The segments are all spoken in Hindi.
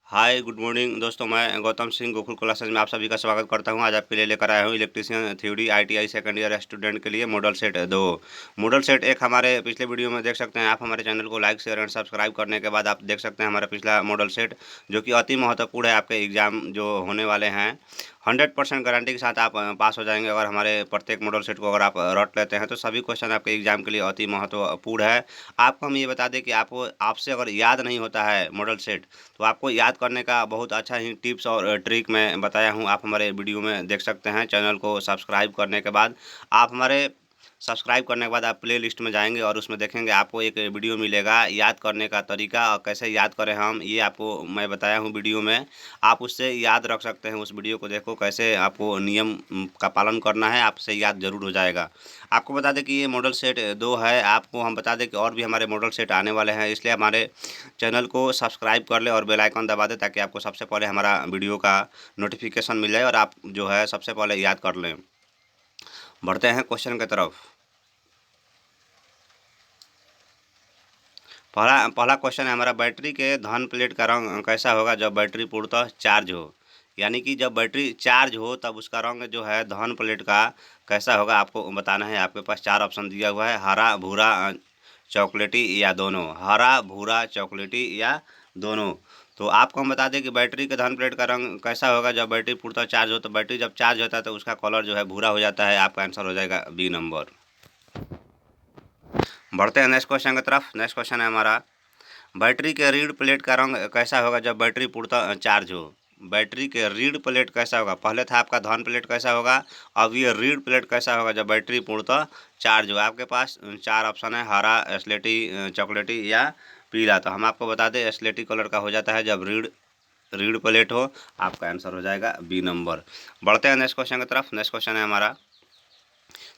हाय गुड मॉर्निंग दोस्तों, मैं गौतम सिंह गोकुल क्लासेज में आप सभी का स्वागत करता हूं। आज आपके लिए लेकर आया हूं electrician theory ITI second year student के लिए मॉडल सेट 2। मॉडल सेट एक हमारे पिछले वीडियो में देख सकते हैं आप। हमारे चैनल को लाइक शेयर एंड सब्सक्राइब करने के बाद आप देख सकते हैं हमारा पिछला मॉडल सेट, जो कि अति महत्वपूर्ण है आपके एग्जाम जो होने वाले हैं। 100% गारंटी के साथ आप पास हो जाएंगे। अगर हमारे प्रत्येक मॉडल सेट को अगर आप रट लेते हैं तो सभी क्वेश्चन आपके एग्जाम के लिए अति महत्वपूर्ण है। आपको हम ये बता दें कि आपको आपसे अगर याद नहीं होता है मॉडल सेट, तो आपको याद करने का बहुत अच्छा ही टिप्स और ट्रिक मैं बताया हूँ। आप हमारे वीडियो में देख सकते हैं। चैनल को सब्सक्राइब करने के बाद आप हमारे सब्सक्राइब करने के बाद आप प्ले लिस्ट में जाएंगे और उसमें देखेंगे आपको एक वीडियो मिलेगा याद करने का तरीका और कैसे याद करें हम, ये आपको मैं बताया हूँ वीडियो में। आप उससे याद रख सकते हैं। उस वीडियो को देखो कैसे आपको नियम का पालन करना है, आपसे याद जरूर हो जाएगा। आपको बता दें कि ये मॉडल सेट 2 है। आपको हम बता दें कि और भी हमारे मॉडल सेट आने वाले हैं, इसलिए हमारे चैनल को सब्सक्राइब कर ले और बेल आइकन दबा दें ताकि आपको सबसे पहले हमारा वीडियो का नोटिफिकेशन मिल जाए और आप जो है सबसे पहले याद कर लें। बढ़ते हैं क्वेश्चन की तरफ। पहला पहला क्वेश्चन है हमारा, बैटरी के धन प्लेट का रंग कैसा होगा जब बैटरी पूर्णतः चार्ज हो। यानी कि जब बैटरी चार्ज हो तब उसका रंग जो है धन प्लेट का कैसा होगा आपको बताना है। आपके पास 4 ऑप्शन दिया हुआ है, हरा भूरा चॉकलेटी या दोनों। हरा भूरा चॉकलेटी या दोनों। तो आपको हम बता दें कि बैटरी के धन प्लेट का रंग कैसा होगा जब बैटरी पूर्णतः चार्ज हो। तो बैटरी जब चार्ज होता है तो उसका कलर जो है भूरा हो जाता है। आपका आंसर हो जाएगा बी नंबर। बढ़ते हैं नेक्स्ट क्वेश्चन की तरफ। नेक्स्ट क्वेश्चन है हमारा, बैटरी के रीड प्लेट का रंग कैसा होगा जब बैटरी पूर्णतः चार्ज हो। बैटरी के रीड प्लेट कैसा होगा। पहले था आपका धन प्लेट कैसा होगा, अब ये रीड प्लेट कैसा होगा जब बैटरी पूर्णतः चार्ज हो। आपके पास 4 ऑप्शन है, हरा स्लेटी चॉकलेटी या पीला। तो हम आपको बता दें स्लेटी कलर का हो जाता है जब रीड रीड प्लेट हो। आपका आंसर हो जाएगा बी नंबर। बढ़ते हैं नेक्स्ट क्वेश्चन की तरफ। नेक्स्ट क्वेश्चन है हमारा,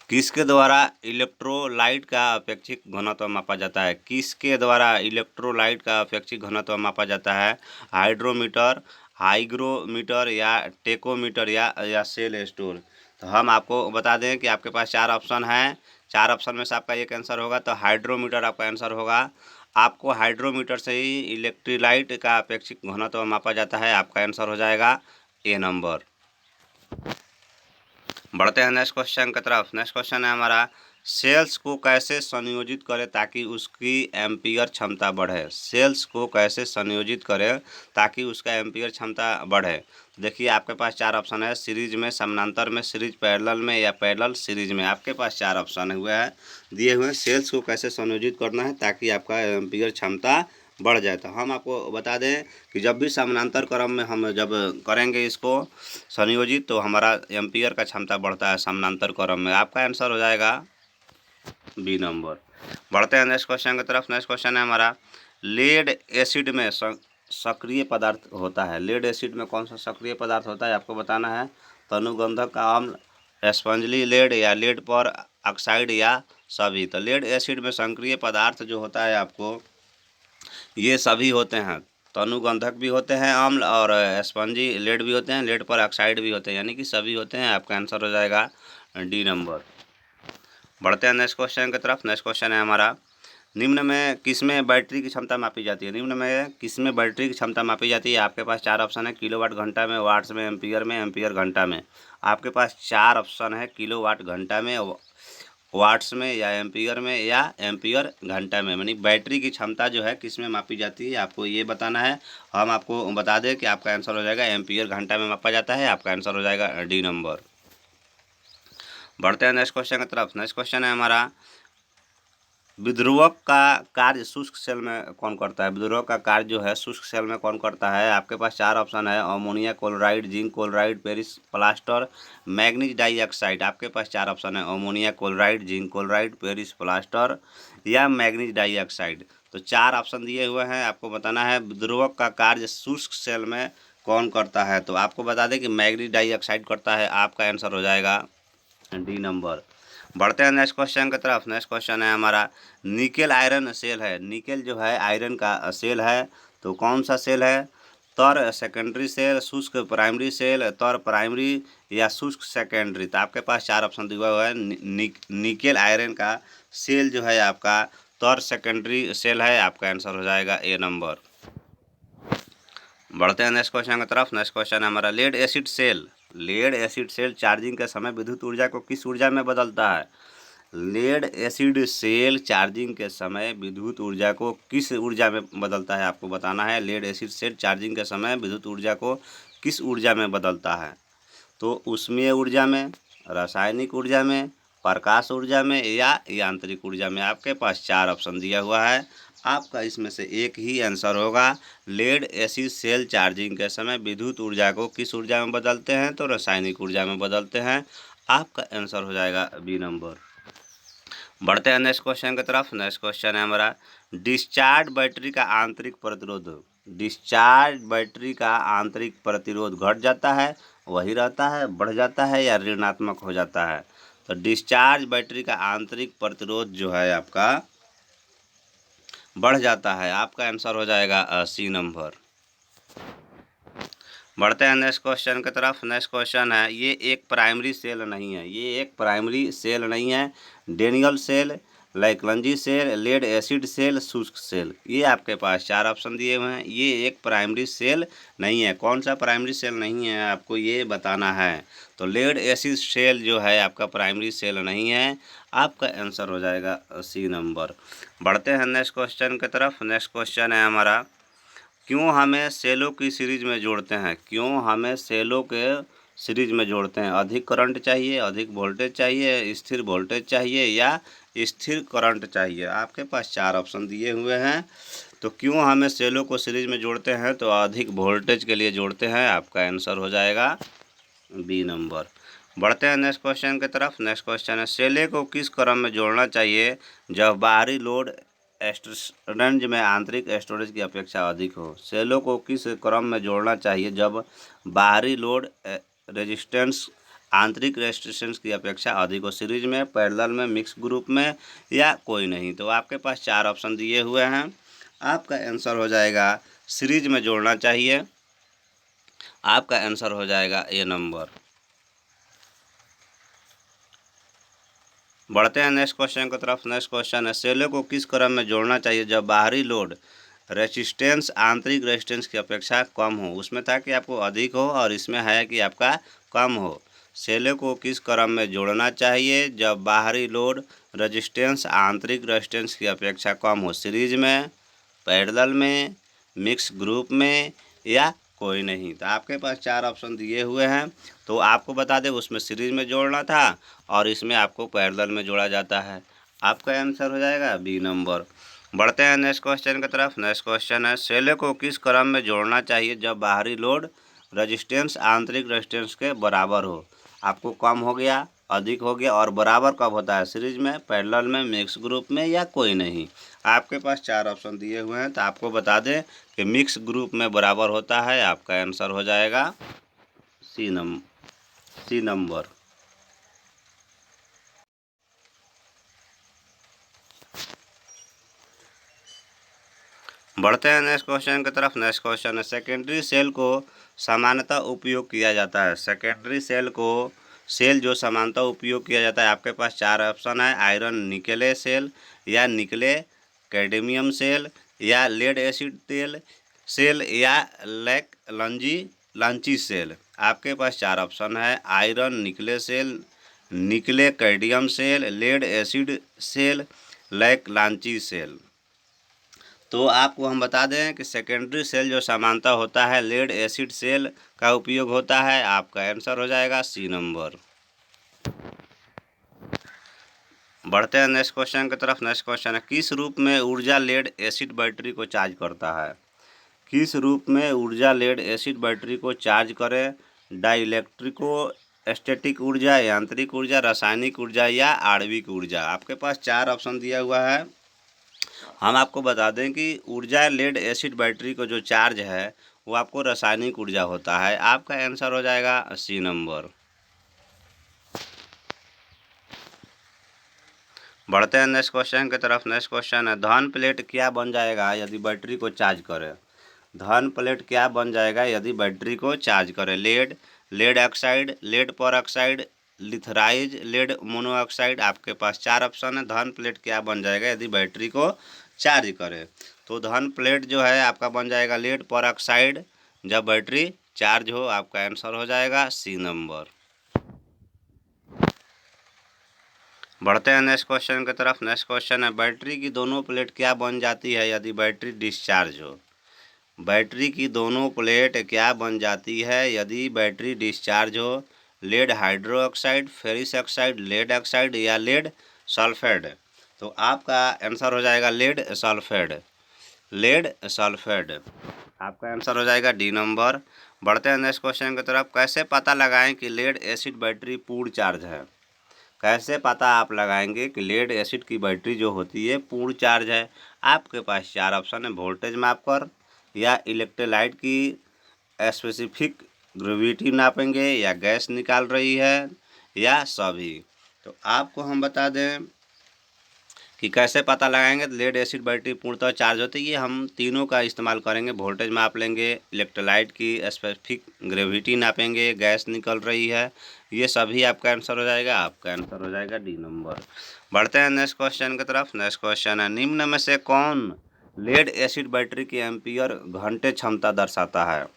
किसके द्वारा इलेक्ट्रोलाइट का अपेक्षिक घनत्व मापा जाता है। किसके द्वारा इलेक्ट्रोलाइट का अपेक्षिक घनत्व मापा जाता है। हाइड्रोमीटर, हाइग्रोमीटर या टेकोमीटर या सेल स्टोर। तो हम आपको बता दें कि आपके पास 4 ऑप्शन हैं। 4 ऑप्शन में से आपका एक आंसर होगा, तो हाइड्रोमीटर आपका आंसर होगा। आपको हाइड्रोमीटर से ही इलेक्ट्रोलाइट का अपेक्षिक घनत्व मापा जाता है। आपका आंसर हो जाएगा ए नंबर। बढ़ते हैं नेक्स्ट क्वेश्चन की तरफ। नेक्स्ट क्वेश्चन है हमारा, सेल्स को कैसे संयोजित करें ताकि उसकी एम्पीयर क्षमता बढ़े। सेल्स को कैसे संयोजित करें ताकि उसका एम्पीयर क्षमता बढ़े। देखिए आपके पास 4 ऑप्शन है, सीरीज में, समानांतर में, सीरीज पैरेलल में या पैरेलल सीरीज में। आपके पास 4 ऑप्शन हुए हैं दिए हुए हैं। सेल्स को कैसे संयोजित करना है ताकि आपका एम्पीयर क्षमता बढ़ जाए। तो हम आपको बता दें कि जब भी समानांतर क्रम में हम जब करेंगे इसको संयोजित, तो हमारा एम्पीयर का क्षमता बढ़ता है समानांतर क्रम में। आपका आंसर हो जाएगा बी नंबर। बढ़ते हैं नेक्स्ट क्वेश्चन की तरफ। नेक्स्ट क्वेश्चन है हमारा, लेड एसिड में सक्रिय पदार्थ होता है। लेड एसिड में कौन सा सक्रिय पदार्थ होता है आपको बताना है। तनुगंधक का अम्ल, स्पंजली लेड या लेड पर ऑक्साइड या सभी। तो लेड एसिड में सक्रिय पदार्थ जो होता है आपको ये सभी होते हैं। तनुगंधक भी होते हैं अम्ल, और स्पंजी लेड भी होते हैं, लेड पर ऑक्साइड भी होते हैं, यानी कि सभी होते हैं। आपका आंसर हो जाएगा डी नंबर। बढ़ते हैं नेक्स्ट क्वेश्चन की तरफ। नेक्स्ट क्वेश्चन है हमारा, निम्न में किसमें बैटरी की क्षमता मापी जाती है। निम्न में किसमें बैटरी की क्षमता मापी जाती है। आपके पास 4 ऑप्शन है, किलोवाट घंटा में, वाट्स में, एम्पियर घंटा में। आपके पास 4 ऑप्शन है, किलोवाट घंटा में, वाट्स में या एम्पियर घंटा में। यानी बैटरी की क्षमता जो है किस में मापी जाती है आपको ये बताना है। हम आपको बता दें कि आपका आंसर हो जाएगा एम्पियर घंटा में मापा जाता है। आपका आंसर हो जाएगा डी नंबर। बढ़ते हैं नेक्स्ट क्वेश्चन की तरफ। नेक्स्ट क्वेश्चन है हमारा, विद्रुवक का कार्य शुष्क सेल में कौन करता है। विद्रुवक का कार्य जो है शुष्क सेल में कौन करता है। आपके पास 4 ऑप्शन है, ammonia chloride, zinc chloride, Paris plaster, manganese dioxide. आपके पास 4 ऑप्शन है, ammonia chloride, zinc chloride, Paris plaster या मैग्नीज डाइऑक्साइड। तो 4 ऑप्शन दिए हुए हैं, आपको बताना है विद्रुवक का कार्य शुष्क सेल में कौन करता है। तो आपको बता दें कि मैग्नीज डाइऑक्साइड करता है। आपका आंसर हो जाएगा डी नंबर। बढ़ते हैं नेक्स्ट क्वेश्चन की तरफ। नेक्स्ट क्वेश्चन है हमारा, निकेल आयरन सेल है। निकेल जो है आयरन का सेल है, तो कौन सा सेल है। तर सेकेंडरी सेल, शुष्क प्राइमरी सेल, तर प्राइमरी या शुष्क सेकेंडरी। तो आपके पास 4 ऑप्शन दिया हुआ है। निकेल आयरन का सेल जो है आपका तर सेकेंडरी सेल है। आपका आंसर हो जाएगा ए नंबर। बढ़ते हैं नेक्स्ट क्वेश्चन की तरफ। नेक्स्ट क्वेश्चन है हमारा lead acid cell. Lead acid cell charging के समय विद्युत ऊर्जा को किस ऊर्जा में बदलता है? लेड एसिड सेल चार्जिंग के समय विद्युत ऊर्जा को किस ऊर्जा में बदलता है, आपको बताना है। लेड एसिड सेल चार्जिंग के समय विद्युत ऊर्जा को किस ऊर्जा में बदलता है? तो ऊष्मीय ऊर्जा में, रासायनिक ऊर्जा में, प्रकाश ऊर्जा में या यांत्रिक ऊर्जा में। आपके पास 4 ऑप्शन दिया हुआ है, आपका इसमें से एक ही आंसर होगा। लेड एसिड सेल चार्जिंग के समय विद्युत ऊर्जा को किस ऊर्जा में बदलते हैं? तो रासायनिक ऊर्जा में बदलते हैं। आपका आंसर हो जाएगा बी नंबर। बढ़ते हैं नेक्स्ट क्वेश्चन की तरफ। नेक्स्ट क्वेश्चन है हमारा डिस्चार्ज बैटरी का आंतरिक प्रतिरोध। डिस्चार्ज बैटरी का आंतरिक प्रतिरोध घट जाता है, वही रहता है, बढ़ जाता है या ऋणात्मक हो जाता है? तो डिस्चार्ज बैटरी का आंतरिक प्रतिरोध जो है आपका बढ़ जाता है। आपका आंसर हो जाएगा सी नंबर। बढ़ते हैं नेक्स्ट क्वेश्चन की तरफ। नेक्स्ट क्वेश्चन है ये एक प्राइमरी सेल नहीं है। ये एक प्राइमरी सेल नहीं है। Daniell cell, Leclanche cell, lead acid cell, शुष्क सेल, ये आपके पास 4 ऑप्शन दिए हुए हैं। ये एक प्राइमरी सेल नहीं है। कौन सा प्राइमरी सेल नहीं है आपको ये बताना है। तो लेड एसिड सेल जो है आपका प्राइमरी सेल नहीं है। आपका आंसर हो जाएगा सी नंबर। बढ़ते हैं नेक्स्ट क्वेश्चन की तरफ। नेक्स्ट क्वेश्चन है हमारा क्यों हमें सेलों की सीरीज में जोड़ते हैं? क्यों हमें सेलों के सीरीज में जोड़ते हैं? अधिक करंट चाहिए, अधिक वोल्टेज चाहिए, स्थिर वोल्टेज चाहिए या स्थिर करंट चाहिए? आपके पास 4 ऑप्शन दिए हुए हैं। तो क्यों हमें सेलों को सीरीज में जोड़ते हैं? तो अधिक वोल्टेज के लिए जोड़ते हैं। आपका आंसर हो जाएगा बी नंबर। बढ़ते हैं नेक्स्ट क्वेश्चन की तरफ। नेक्स्ट क्वेश्चन है सेले को किस क्रम में जोड़ना चाहिए जब बाहरी लोड रेंज में आंतरिक स्टोरेज की अपेक्षा अधिक हो? सेलों को किस क्रम में जोड़ना चाहिए जब बाहरी लोड रेजिस्टेंस आंतरिक रेजिस्टेंस की अपेक्षा अधिक हो? सीरीज में, पैरेलल में, मिक्स ग्रुप में या कोई नहीं? तो आपके पास 4 ऑप्शन दिए हुए हैं। आपका आंसर हो जाएगा सीरीज में जोड़ना चाहिए। आपका आंसर हो जाएगा ए नंबर। बढ़ते हैं नेक्स्ट क्वेश्चन की तरफ। नेक्स्ट क्वेश्चन है सेलों को किस क्रम में जोड़ना चाहिए जब बाहरी लोड रेजिस्टेंस आंतरिक रेजिस्टेंस की अपेक्षा कम हो? उसमें था कि आपको अधिक हो और इसमें है कि आपका कम हो। सेलों को किस क्रम में जोड़ना चाहिए जब बाहरी लोड रेजिस्टेंस आंतरिक रेजिस्टेंस की अपेक्षा कम हो? सीरीज में, पैरेलल में, मिक्स ग्रुप में या कोई नहीं? तो आपके पास 4 ऑप्शन दिए हुए हैं। तो आपको बता दें उसमें सीरीज में जोड़ना था और इसमें आपको पैरेलल में जोड़ा जाता है। आपका आंसर हो जाएगा बी नंबर। बढ़ते हैं नेक्स्ट क्वेश्चन की तरफ। नेक्स्ट क्वेश्चन है सेलों को किस क्रम में जोड़ना चाहिए जब बाहरी लोड रेजिस्टेंस आंतरिक रेजिस्टेंस के बराबर हो? आपको कम हो गया, अधिक हो गया और बराबर कब होता है? सीरीज में, पैरेलल में, मिक्स ग्रुप में या कोई नहीं? आपके पास 4 ऑप्शन दिए हुए हैं। तो आपको बता दें कि मिक्स ग्रुप में बराबर होता है। आपका आंसर हो जाएगा सी नंबर। बढ़ते हैं नेक्स्ट क्वेश्चन की तरफ। नेक्स्ट क्वेश्चन है सेकेंडरी सेल को सामान्यतः उपयोग किया जाता है। सेकेंडरी सेल को सेल जो सामान्यतः उपयोग किया जाता है, आपके पास 4 ऑप्शन है। आयरन निकेले सेल या निकले कैडमियम सेल या लेड एसिड तेल सेल या लांची सेल। आपके पास 4 ऑप्शन है। Iron nickel cell, nickel cadmium cell, lead acid cell, Leclanche cell. तो आपको हम बता दें कि सेकेंडरी सेल जो सामान्यतः होता है लेड एसिड सेल का उपयोग होता है। आपका आंसर हो जाएगा सी नंबर। बढ़ते हैं नेक्स्ट क्वेश्चन की तरफ। नेक्स्ट क्वेश्चन है किस रूप में ऊर्जा लेड एसिड बैटरी को चार्ज करता है? किस रूप में ऊर्जा लेड एसिड बैटरी को चार्ज करे? डाइलेक्ट्रिको स्टैटिक ऊर्जा, यांत्रिक ऊर्जा, रासायनिक ऊर्जा या आणविक ऊर्जा? आपके पास 4 ऑप्शन दिया हुआ है। हम आपको बता दें कि ऊर्जा लेड एसिड बैटरी को जो चार्ज है वो आपको रासायनिक ऊर्जा होता है। आपका आंसर हो जाएगा सी नंबर। बढ़ते हैं नेक्स्ट क्वेश्चन की तरफ। नेक्स्ट क्वेश्चन है धन प्लेट क्या बन जाएगा यदि बैटरी को चार्ज करें? धन प्लेट क्या बन जाएगा यदि बैटरी को चार्ज करें? लेड, लेड ऑक्साइड, लेड पर ऑक्साइड, लिथराइज, लेड मोनोऑक्साइड। आपके पास 4 ऑप्शन है। धन प्लेट क्या बन जाएगा यदि बैटरी को चार्ज करें? तो धन प्लेट जो है आपका बन जाएगा लेड पर ऑक्साइड, जब बैटरी चार्ज हो। आपका आंसर हो जाएगा सी नंबर। बढ़ते हैं नेक्स्ट क्वेश्चन की तरफ। नेक्स्ट क्वेश्चन है, बैटरी की दोनों प्लेट क्या बन जाती है यदि बैटरी डिस्चार्ज हो। बैटरी की दोनों प्लेट क्या बन जाती है यदि बैटरी डिस्चार्ज हो। Lead hydroxide, ferrous oxide, lead oxide या लेड सल्फेट। तो आपका आंसर हो जाएगा लेड सल्फेट। लेड सल्फेट आपका आंसर हो जाएगा डी नंबर। बढ़ते हैं नेक्स्ट क्वेश्चन की तरफ। कैसे पता लगाएं कि लेड एसिड बैटरी पूर्ण चार्ज है। कैसे पता आप लगाएंगे कि लेड एसिड की बैटरी जो होती है पूर्ण चार्ज है। आपके पास चार ऑप्शन है, वोल्टेज माप कर, या इलेक्ट्रोलाइट की स्पेसिफिक ग्रेविटी नापेंगे, या गैस निकाल रही है, या सभी। तो आपको हम बता दें कि कैसे पता लगाएंगे लेड एसिड बैटरी पूर्णतः चार्ज होती है। ये हम तीनों का इस्तेमाल करेंगे, वोल्टेज माप लेंगे, इलेक्ट्रोलाइट की स्पेसिफिक ग्रेविटी नापेंगे, गैस निकल रही है। ये सभी आपका आंसर हो जाएगा। आपका आंसर हो जाएगा डी नंबर। बढ़ते हैं नेक्स्ट क्वेश्चन की तरफ। नेक्स्ट क्वेश्चन है, निम्न में से कौन लेड एसिड बैटरी की एम्पियर घंटे क्षमता दर्शाता है।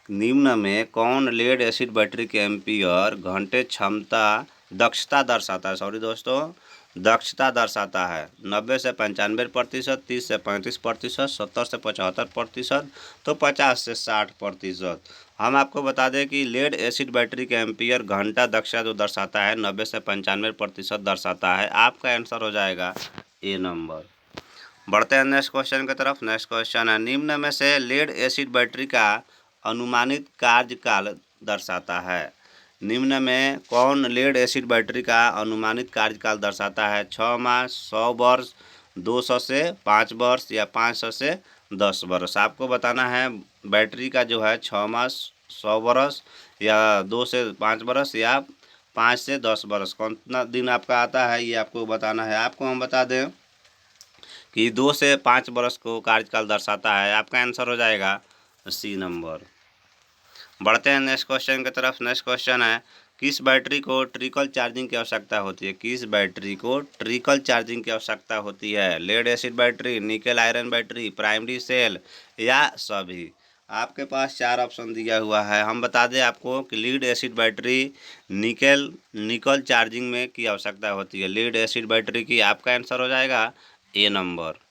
निम्न में कौन लेड एसिड बैटरी के एम्पियर घंटे क्षमता दक्षता दर्शाता है, सॉरी दोस्तों, दक्षता दर्शाता है। 90 से 95%, 30 से 35%, 70 से 75%, तो 50 से 60%। हम आपको बता दें कि लेड एसिड बैटरी के एम्पियर घंटा दक्षता जो दर्शाता है 90 से 95% दर्शाता है। आपका आंसर हो जाएगा ए नंबर। बढ़ते हैं नेक्स्ट क्वेश्चन की तरफ। नेक्स्ट क्वेश्चन है, निम्न में से लेड एसिड बैटरी का अनुमानित कार्यकाल दर्शाता है। निम्न में कौन लेड एसिड बैटरी का अनुमानित कार्यकाल दर्शाता है। 6 माह, 100 वर्ष, 200 से 5 वर्ष, या 500 से 10 वर्ष। आपको बताना है बैटरी का जो है 6 माह, 100 वर्ष, या 2 से 5 वर्ष, या 5 से 10 वर्ष, कितना दिन आपका आता है ये आपको बताना है। आपको हम बता दें कि 2 से 5 वर्ष को कार्यकाल दर्शाता है। आपका आंसर हो जाएगा सी नंबर। बढ़ते हैं नेक्स्ट क्वेश्चन की तरफ। नेक्स्ट क्वेश्चन है, किस बैटरी को ट्रिकल चार्जिंग की आवश्यकता होती है। किस बैटरी को ट्रिकल चार्जिंग की आवश्यकता होती है। Lead acid battery, nickel iron battery, primary cell, या सभी। आपके पास चार ऑप्शन दिया हुआ है। हम बता दें आपको कि लीड एसिड बैटरी निकल चार्जिंग में की आवश्यकता होती है, लीड एसिड बैटरी की। आपका आंसर हो जाएगा ए नंबर।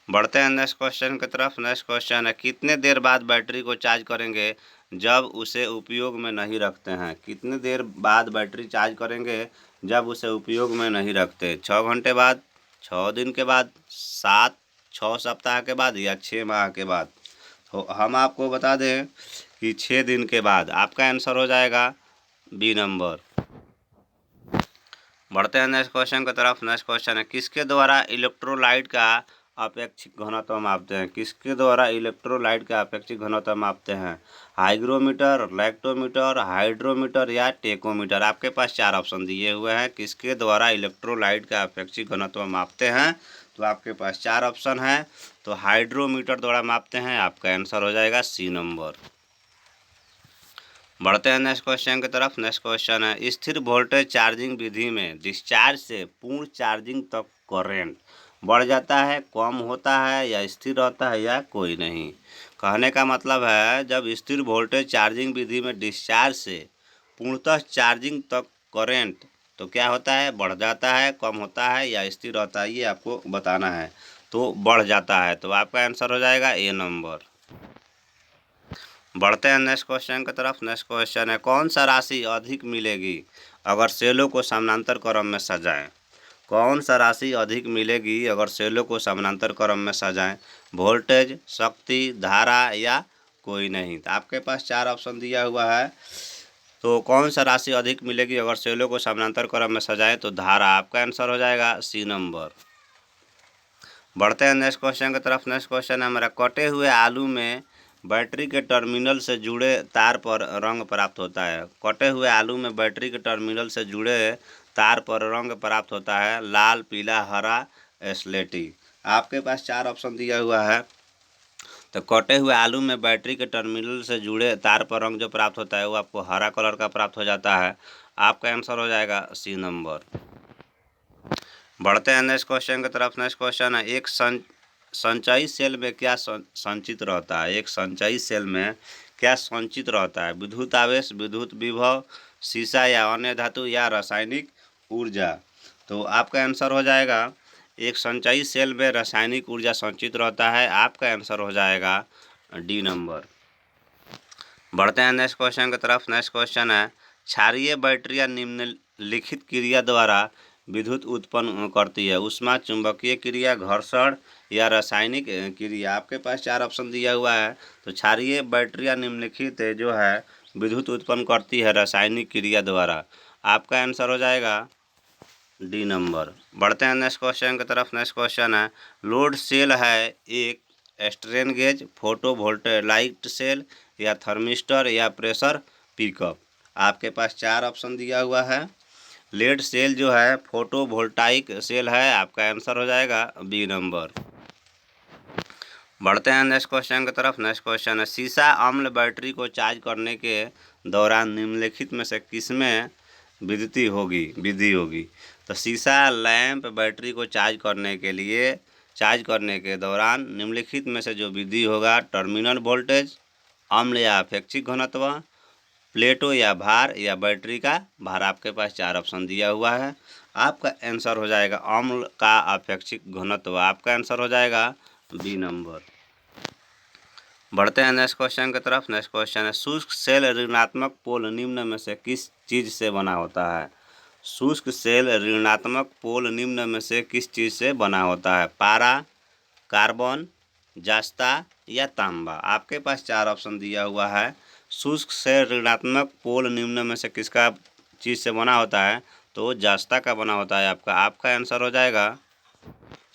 बढ़ते हैं नेक्स्ट क्वेश्चन की तरफ। नेक्स्ट क्वेश्चन है, कितने देर बाद बैटरी को चार्ज करेंगे जब उसे उपयोग में नहीं रखते हैं। कितने देर बाद बैटरी चार्ज करेंगे जब उसे उपयोग में नहीं रखते। 6 घंटे बाद, 6 दिन के बाद, 6 सप्ताह के बाद, या 6 माह के बाद। तो हम आपको बता दें कि 6 दिन के बाद। आपका आंसर हो जाएगा बी नंबर। बढ़ते हैं नेक्स्ट क्वेश्चन की तरफ। नेक्स्ट क्वेश्चन है, किसके द्वारा इलेक्ट्रोलाइट का अपेक्षिक घनत्व मापते हैं। किसके द्वारा इलेक्ट्रोलाइट का अपेक्षिक घनत्व मापते हैं। हाइग्रोमीटर, लैक्टोमीटर, हाइड्रोमीटर, या टेकोमीटर। आपके पास चार ऑप्शन दिए हुए हैं, किसके द्वारा इलेक्ट्रोलाइट का अपेक्षिक घनत्व मापते हैं। तो आपके पास चार ऑप्शन है, तो हाइड्रोमीटर द्वारा मापते हैं। आपका आंसर हो जाएगा सी नंबर। बढ़ते हैं नेक्स्ट क्वेश्चन की तरफ। नेक्स्ट क्वेश्चन है, स्थिर वोल्टेज चार्जिंग विधि में डिस्चार्ज से पूर्ण चार्जिंग तक करंट बढ़ जाता है, कम होता है, या स्थिर रहता है, या कोई नहीं। कहने का मतलब है जब स्थिर वोल्टेज चार्जिंग विधि में डिस्चार्ज से पूर्णतः चार्जिंग तक करंट तो क्या होता है, बढ़ जाता है, कम होता है, या स्थिर रहता है, ये आपको बताना है। तो बढ़ जाता है, तो आपका आंसर हो जाएगा ए नंबर। बढ़ते हैं नेक्स्ट क्वेश्चन की तरफ। नेक्स्ट क्वेश्चन है, कौन सा राशि अधिक मिलेगी अगर सेलों को समानांतर क्रम में सजाएं। कौन सा राशि अधिक मिलेगी अगर सेलों को समानांतर क्रम में सजाएं। वोल्टेज, शक्ति, धारा, या कोई नहीं। तो आपके पास चार ऑप्शन दिया हुआ है, तो कौन सा राशि अधिक मिलेगी अगर सेलों को समानांतर क्रम में सजाएं, तो धारा। आपका आंसर हो जाएगा सी नंबर। बढ़ते हैं नेक्स्ट क्वेश्चन की तरफ। नेक्स्ट क्वेश्चन है हमारा, कटे हुए आलू में बैटरी के टर्मिनल से जुड़े तार पर रंग प्राप्त होता है। कटे हुए आलू में बैटरी के टर्मिनल से जुड़े तार पर रंग प्राप्त होता है, लाल, पीला, हरा, स्लेटी। आपके पास चार ऑप्शन दिया हुआ है, तो कटे हुए आलू में बैटरी के टर्मिनल से जुड़े तार पर रंग जो प्राप्त होता है वो आपको हरा कलर का प्राप्त हो जाता है। आपका आंसर हो जाएगा सी नंबर। बढ़ते हैं नेक्स्ट क्वेश्चन की तरफ। नेक्स्ट क्वेश्चन है, संचयी सेल में क्या संचित रहता है? एक संचयी सेल में क्या संचित रहता है? विद्युत आवेश, विद्युत विभव, सीसा या अन्य धातु या रासायनिक ऊर्जा। तो आपका आंसर हो जाएगा, एक संचयी सेल में रासायनिक ऊर्जा संचित रहता है। आपका आंसर हो जाएगा डी नंबर। बढ़ते हैं नेक्स्ट क्वेश्चन की तरफ। नेक्स्ट क्वेश्चन है, क्षारीय बैटरियाँ निम्नलिखित क्रिया द्वारा विद्युत उत्पन्न करती है। ऊष्मा चुंबकीय क्रिया, घर्षण या रासायनिक क्रिया। आपके पास 4 ऑप्शन दिया हुआ है। तो क्षारीय बैटरियाँ निम्नलिखित जो है विद्युत उत्पन्न करती है रासायनिक क्रिया द्वारा। आपका आंसर हो जाएगा डी नंबर। बढ़ते हैं नेक्स्ट क्वेश्चन की तरफ। नेक्स्ट क्वेश्चन है, लोड सेल है एक स्ट्रेन गेज, फोटो वोल्टेलाइट सेल या थर्मिस्टर या प्रेशर पिकअप। आपके पास 4 ऑप्शन दिया हुआ है। लेड सेल जो है फोटो वोल्टाइक सेल है। आपका आंसर हो जाएगा बी नंबर। बढ़ते हैं नेक्स्ट क्वेश्चन की तरफ। नेक्स्ट क्वेश्चन है, सीसा अम्ल बैटरी को चार्ज करने के दौरान निम्नलिखित में से किसमें विधि होगी? तो सीसा लैंप बैटरी को चार्ज करने के दौरान निम्नलिखित में से जो विधि होगा, टर्मिनल वोल्टेज, अम्ल या अपेक्षिक घनत्व, प्लेटो या भार या बैटरी का भार। आपके पास 4 ऑप्शन दिया हुआ है। आपका आंसर हो जाएगा अम्ल का अपेक्षिक घनत्व। आपका आंसर हो जाएगा बी नंबर। बढ़ते हैं नेक्स्ट क्वेश्चन की तरफ। नेक्स्ट क्वेश्चन है, शुष्क सेल ऋणात्मक पोल निम्न में से किस चीज़ से बना होता है? शुष्क सेल ऋणात्मक पोल निम्न में से किस चीज़ से बना होता है? पारा, कार्बन, जस्ता या तांबा। आपके पास 4 ऑप्शन दिया हुआ है। शुष्क सेल ऋणात्मक पोल निम्न में से किसका चीज़ से बना होता है? तो जस्ता का बना होता है। आपका आंसर हो जाएगा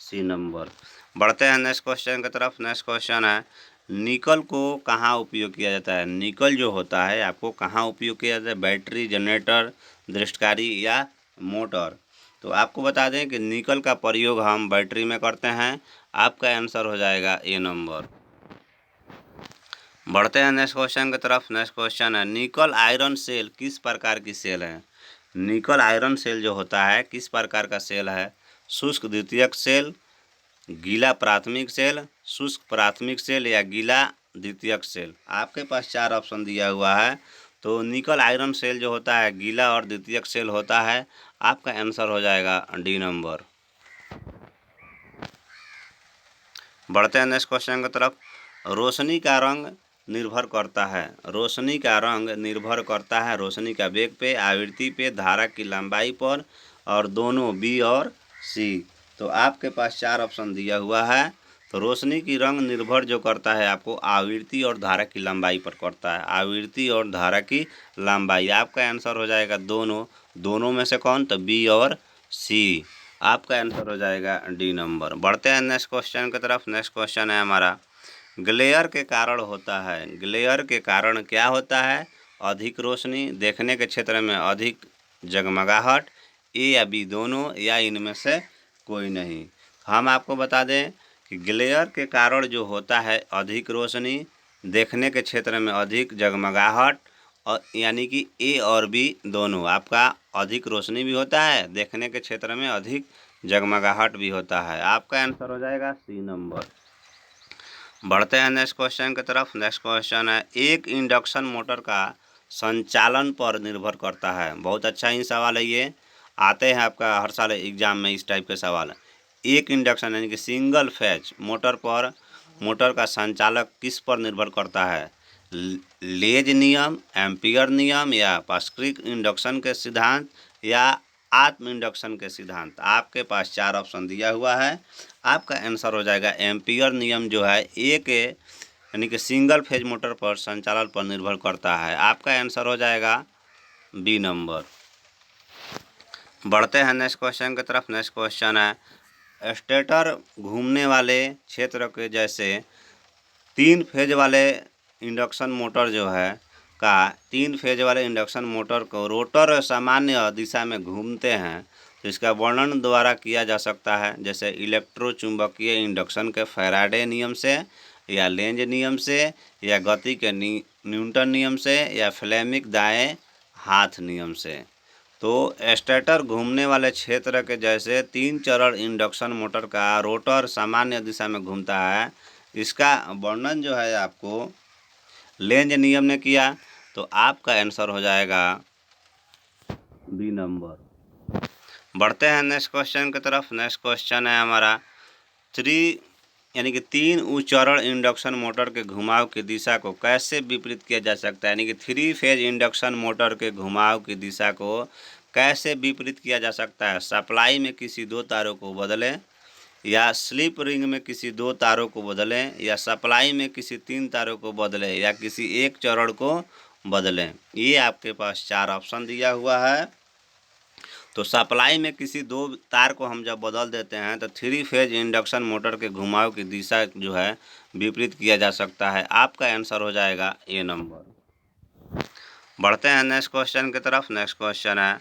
सी नंबर। बढ़ते हैं नेक्स्ट क्वेश्चन की तरफ। नेक्स्ट क्वेश्चन है, निकल को कहाँ उपयोग किया जाता है? निकल जो होता है आपको कहाँ उपयोग किया जाता है? बैटरी, जनरेटर, दृष्टकारी या मोटर। तो आपको बता दें कि निकल का प्रयोग हम बैटरी में करते हैं। आपका आंसर हो जाएगा ए नंबर। बढ़ते हैं नेक्स्ट क्वेश्चन की तरफ। नेक्स्ट क्वेश्चन है, निकल आयरन सेल किस प्रकार की सेल है? निकल आयरन सेल जो होता है किस प्रकार का सेल है? शुष्क द्वितीयक सेल, गीला प्राथमिक सेल, शुष्क प्राथमिक सेल या गीला द्वितीयक सेल। आपके पास 4 ऑप्शन दिया हुआ है। तो निकल आयरन सेल जो होता है गीला और द्वितीयक सेल होता है। आपका आंसर हो जाएगा डी नंबर। बढ़ते हैं नेक्स्ट क्वेश्चन की तरफ। रोशनी का रंग निर्भर करता है रोशनी का वेग पे, आवृत्ति पे, धारा की लंबाई पर, और दोनों बी और सी। तो आपके पास 4 ऑप्शन दिया हुआ है। तो रोशनी की रंग निर्भर जो करता है आपको आवृत्ति और धारा की लंबाई पर करता है। आवृत्ति और धारा की लंबाई। आपका आंसर हो जाएगा दोनों में से कौन? तो बी और सी। आपका आंसर हो जाएगा डी नंबर। बढ़ते हैं नेक्स्ट क्वेश्चन की तरफ। नेक्स्ट क्वेश्चन है हमारा, ग्लेयर के कारण होता है। ग्लेयर के कारण क्या होता है? अधिक रोशनी, देखने के क्षेत्र में अधिक जगमगाहट, ए या बी दोनों, या इनमें से कोई नहीं। हम आपको बता दें कि ग्लेयर के कारण जो होता है अधिक रोशनी, देखने के क्षेत्र में अधिक जगमगाहट, और यानी कि ए और बी दोनों। आपका अधिक रोशनी भी होता है, देखने के क्षेत्र में अधिक जगमगाहट भी होता है। आपका आंसर हो जाएगा सी नंबर। बढ़ते हैं नेक्स्ट क्वेश्चन की तरफ। नेक्स्ट क्वेश्चन है, एक इंडक्शन मोटर का संचालन पर निर्भर करता है। बहुत अच्छा ही सवाल है ये, आते हैं आपका हर साल एग्जाम में इस टाइप के सवाल। एक इंडक्शन यानी कि सिंगल फेज मोटर का संचालक किस पर निर्भर करता है? लेज नियम, एम्पियर नियम, या पास्कलिक इंडक्शन के सिद्धांत, या आत्म इंडक्शन के सिद्धांत। आपके पास 4 ऑप्शन दिया हुआ है। आपका आंसर हो जाएगा एम्पियर नियम जो है एक यानी कि सिंगल फेज मोटर पर संचालन पर निर्भर करता है। आपका आंसर हो जाएगा बी नंबर। बढ़ते हैं नेक्स्ट क्वेश्चन की तरफ। नेक्स्ट क्वेश्चन है, स्टेटर घूमने वाले क्षेत्र के जैसे 3 फेज वाले इंडक्शन मोटर जो है 3 फेज वाले इंडक्शन मोटर को रोटर सामान्य दिशा में घूमते हैं। तो इसका वर्णन द्वारा किया जा सकता है, जैसे इलेक्ट्रोचुंबकीय इंडक्शन के फैराडे नियम से, या लेंज नियम से, या गति के न्यूटन नियम से, या फ्लेमिक दाएं हाथ नियम से। तो स्टेटर घूमने वाले क्षेत्र के जैसे 3 चरण इंडक्शन मोटर का रोटर सामान्य दिशा में घूमता है। इसका वर्णन जो है आपको लेंज नियम ने किया, तो आपका आंसर हो जाएगा बी नंबर। बढ़ते हैं नेक्स्ट क्वेश्चन की तरफ। नेक्स्ट क्वेश्चन है हमारा यानी कि 3 उच्चरण इंडक्शन मोटर के घुमाव की दिशा को कैसे विपरीत किया जा सकता है। यानी कि 3 फेज इंडक्शन मोटर के घुमाव की दिशा को कैसे विपरीत किया जा सकता है। सप्लाई में किसी 2 तारों को बदलें, या स्लिप रिंग में किसी 2 तारों को बदलें, या सप्लाई में किसी 3 तारों को बदलें, या किसी एक चरण को बदलें। ये आपके पास 4 ऑप्शन दिया हुआ है। तो सप्लाई में किसी 2 तार को हम जब बदल देते हैं तो 3 फेज इंडक्शन मोटर के घुमाव की दिशा जो है विपरीत किया जा सकता है। आपका आंसर हो जाएगा ए नंबर। बढ़ते हैं नेक्स्ट क्वेश्चन की तरफ। नेक्स्ट क्वेश्चन है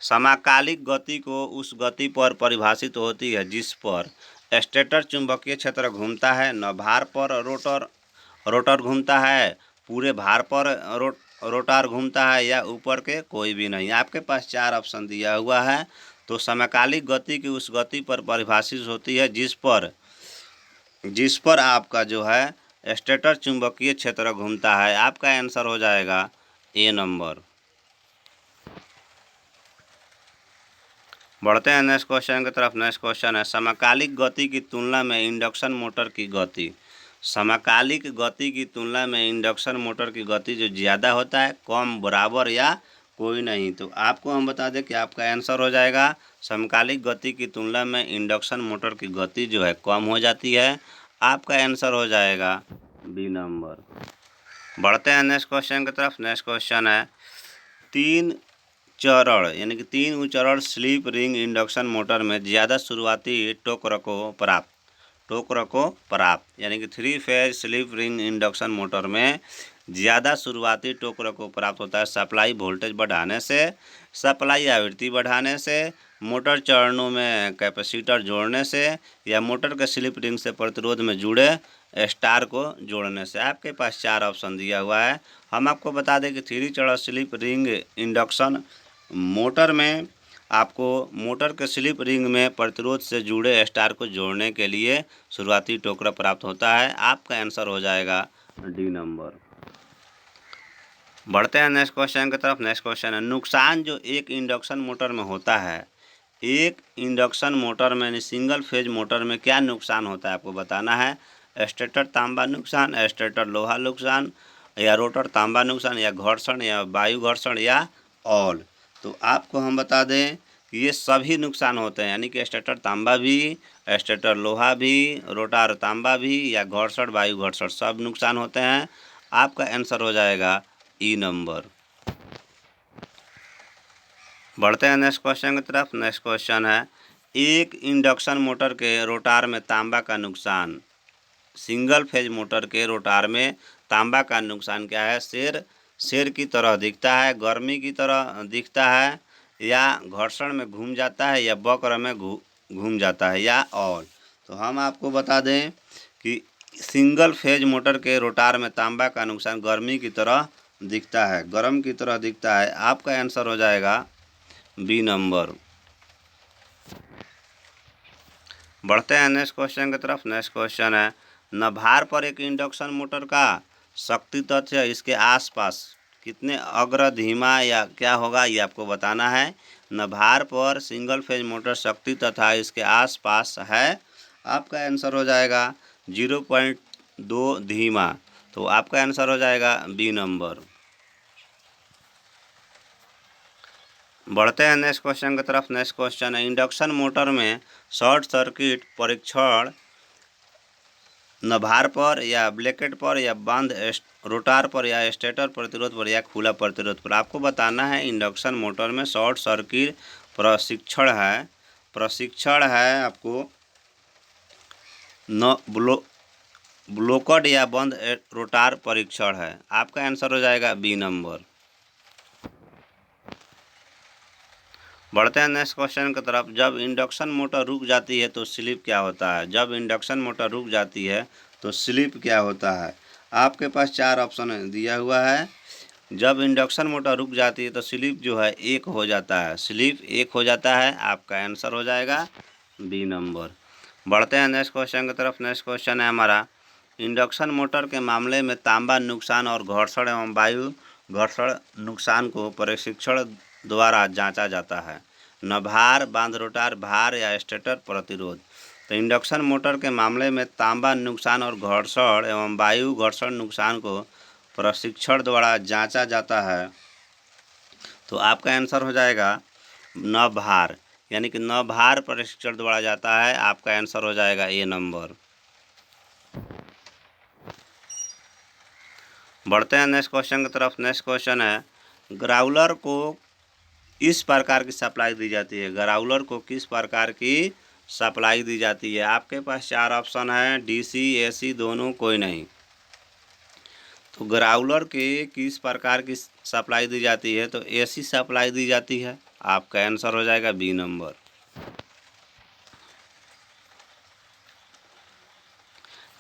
समाकालिक गति को उस गति पर परिभाषित होती है जिस पर स्टेटर चुंबकीय क्षेत्र घूमता है, न भार पर रोटर घूमता है, पूरे भार पर रोटर घूमता है, या ऊपर के कोई भी नहीं। आपके पास 4 ऑप्शन दिया हुआ है। तो समकालिक गति की उस गति पर परिभाषित होती है जिस पर आपका जो है स्टेटर चुंबकीय क्षेत्र घूमता है। आपका आंसर हो जाएगा ए नंबर। बढ़ते हैं नेक्स्ट क्वेश्चन की तरफ। नेक्स्ट क्वेश्चन है समकालिक गति की तुलना में इंडक्शन मोटर की गति। समकालिक गति की तुलना में इंडक्शन मोटर की गति जो ज़्यादा होता है, कम, बराबर या कोई नहीं। तो आपको हम बता दें कि आपका आंसर हो जाएगा समकालिक गति की तुलना में इंडक्शन मोटर की गति जो है कम हो जाती है। आपका आंसर हो जाएगा बी नंबर। बढ़ते हैं नेक्स्ट क्वेश्चन की तरफ। नेक्स्ट क्वेश्चन है 3 चरण यानी कि 3 चरण स्लिप रिंग इंडक्शन मोटर में ज़्यादा शुरुआती टॉर्क प्राप्त यानी कि 3 phase slip ring induction motor में ज़्यादा शुरुआती टॉर्क को प्राप्त होता है सप्लाई वोल्टेज बढ़ाने से, सप्लाई आवृत्ति बढ़ाने से, मोटर चरणों में कैपेसिटर जोड़ने से, या मोटर के स्लिप रिंग से प्रतिरोध में जुड़े स्टार को जोड़ने से। आपके पास 4 ऑप्शन दिया हुआ है। हम आपको बता दें कि 3 चरण स्लिप रिंग इंडक्शन मोटर में आपको मोटर के स्लिप रिंग में प्रतिरोध से जुड़े स्टार को जोड़ने के लिए शुरुआती टोकरा प्राप्त होता है। आपका आंसर हो जाएगा डी नंबर। बढ़ते हैं नेक्स्ट क्वेश्चन की तरफ। नेक्स्ट क्वेश्चन है नुकसान जो एक इंडक्शन मोटर में होता है। एक इंडक्शन मोटर में सिंगल फेज मोटर में क्या नुकसान होता है आपको बताना है। स्टेटर तांबा नुकसान, स्टेटर लोहा नुकसान, या रोटर तांबा नुकसान, या घर्षण, या वायु घर्षण, या ऑल। तो आपको हम बता दें कि ये सभी नुकसान होते हैं, यानी कि स्टेटर तांबा भी, स्टेटर लोहा भी, रोटर तांबा भी, या घर्षण वायु घर्षण सब नुकसान होते हैं। आपका आंसर हो जाएगा ई नंबर। बढ़ते हैं नेक्स्ट क्वेश्चन की तरफ। नेक्स्ट क्वेश्चन है एक इंडक्शन मोटर के रोटार में तांबा का नुकसान। सिंगल फेज मोटर के रोटार में तांबा का नुकसान क्या है। शेर की तरह दिखता है, गर्मी की तरह दिखता है, या घर्षण में घूम जाता है, या वक्र में घूम जाता है, या और। तो हम आपको बता दें कि सिंगल फेज मोटर के रोटार में तांबा का नुकसान गर्मी की तरह दिखता है, गर्म की तरह दिखता है। आपका आंसर हो जाएगा बी नंबर। बढ़ते हैं नेक्स्ट क्वेश्चन की तरफ। नेक्स्ट क्वेश्चन है न भार पर एक इंडक्शन मोटर का शक्ति तथ्य इसके आसपास कितने अग्र धीमा या क्या होगा, ये आपको बताना है। न भार पर सिंगल फेज मोटर शक्ति तथा इसके आसपास है। आपका आंसर हो जाएगा 0.2 धीमा। तो आपका आंसर हो जाएगा बी नंबर। बढ़ते हैं नेक्स्ट क्वेश्चन की तरफ। नेक्स्ट क्वेश्चन है इंडक्शन मोटर में शॉर्ट सर्किट परीक्षण न भार पर या ब्लैकेट पर या बंद रोटार पर या स्टेटर प्रतिरोध पर या खुला प्रतिरोध पर। आपको बताना है इंडक्शन मोटर में शॉर्ट सर्किट प्रशिक्षण है आपको न ब्लोकड या बंद रोटार परीक्षण है। आपका आंसर हो जाएगा बी नंबर। बढ़ते हैं नेक्स्ट क्वेश्चन की तरफ। जब इंडक्शन मोटर रुक जाती है तो स्लिप क्या होता है। जब इंडक्शन मोटर रुक जाती है तो स्लिप क्या होता है। आपके पास 4 ऑप्शन दिया हुआ है। जब इंडक्शन मोटर रुक जाती है तो स्लिप जो है 1 हो जाता है, स्लिप 1 हो जाता है। आपका आंसर हो जाएगा बी नंबर। बढ़ते हैं नेक्स्ट क्वेश्चन की तरफ। नेक्स्ट क्वेश्चन है हमारा, इंडक्शन मोटर के मामले में तांबा नुकसान और घर्षण एवं वायु घर्षण नुकसान को परीक्षण द्वारा जांचा जाता है। न भार, बांध रोटार भार या स्टेटर प्रतिरोध। तो इंडक्शन मोटर के मामले में तांबा नुकसान और घर्षण एवं वायु घर्षण नुकसान को प्रशिक्षण द्वारा जांचा जाता है। तो आपका आंसर हो जाएगा न भार, यानी कि न भार प्रशिक्षण द्वारा जाता है। आपका आंसर हो जाएगा ए नंबर। बढ़ते हैं नेक्स्ट क्वेश्चन की तरफ। नेक्स्ट क्वेश्चन है, ग्राउलर को इस प्रकार की सप्लाई दी जाती है। ग्राउलर को किस प्रकार की सप्लाई दी जाती है? आपके पास 4 ऑप्शन है, डीसी, एसी, दोनों, कोई नहीं। तो ग्राउलर के किस प्रकार की सप्लाई दी जाती है? तो एसी सप्लाई दी जाती है। आपका आंसर हो जाएगा बी नंबर।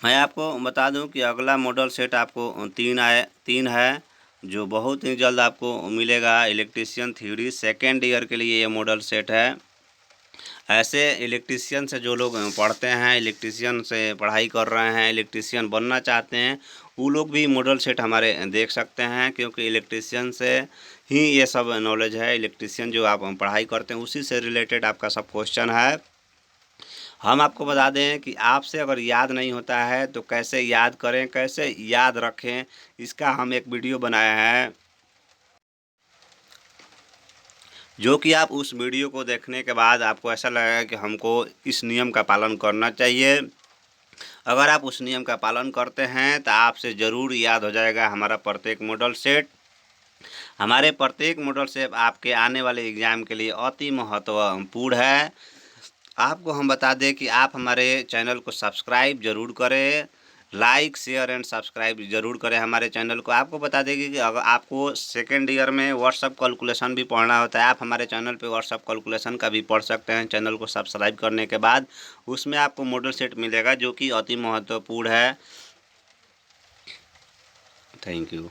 मैं आपको बता दूं कि अगला मॉडल सेट आपको तीन है जो बहुत ही जल्द आपको मिलेगा। इलेक्ट्रीशियन थ्योरी सेकेंड ईयर के लिए ये मॉडल सेट है। ऐसे इलेक्ट्रीशियन से जो लोग पढ़ते हैं, इलेक्ट्रीशियन से पढ़ाई कर रहे हैं, इलेक्ट्रीशियन बनना चाहते हैं, वो लोग भी मॉडल सेट हमारे देख सकते हैं, क्योंकि इलेक्ट्रीशियन से ही ये सब नॉलेज है। इलेक्ट्रीशियन जो आप पढ़ाई करते हैं उसी से रिलेटेड आपका सब क्वेश्चन है। हम आपको बता दें कि आपसे अगर याद नहीं होता है तो कैसे याद करें, कैसे याद रखें, इसका हम एक वीडियो बनाए हैं, जो कि आप उस वीडियो को देखने के बाद आपको ऐसा लगेगा कि हमको इस नियम का पालन करना चाहिए। अगर आप उस नियम का पालन करते हैं तो आपसे ज़रूर याद हो जाएगा हमारा प्रत्येक मॉडल सेट। हमारे प्रत्येक मॉडल सेट आपके आने वाले एग्ज़ाम के लिए अति महत्वपूर्ण है। आपको हम बता दें कि आप हमारे चैनल को सब्सक्राइब ज़रूर करें, लाइक, शेयर एंड सब्सक्राइब ज़रूर करें हमारे चैनल को। आपको बता दें कि अगर आपको सेकेंड ईयर में व्हाट्सअप कैलकुलेशन भी पढ़ना होता है, आप हमारे चैनल पे व्हाट्सअप कैलकुलेशन का भी पढ़ सकते हैं। चैनल को सब्सक्राइब करने के बाद उसमें आपको मॉडल सेट मिलेगा जो कि अति महत्वपूर्ण है। Thank you.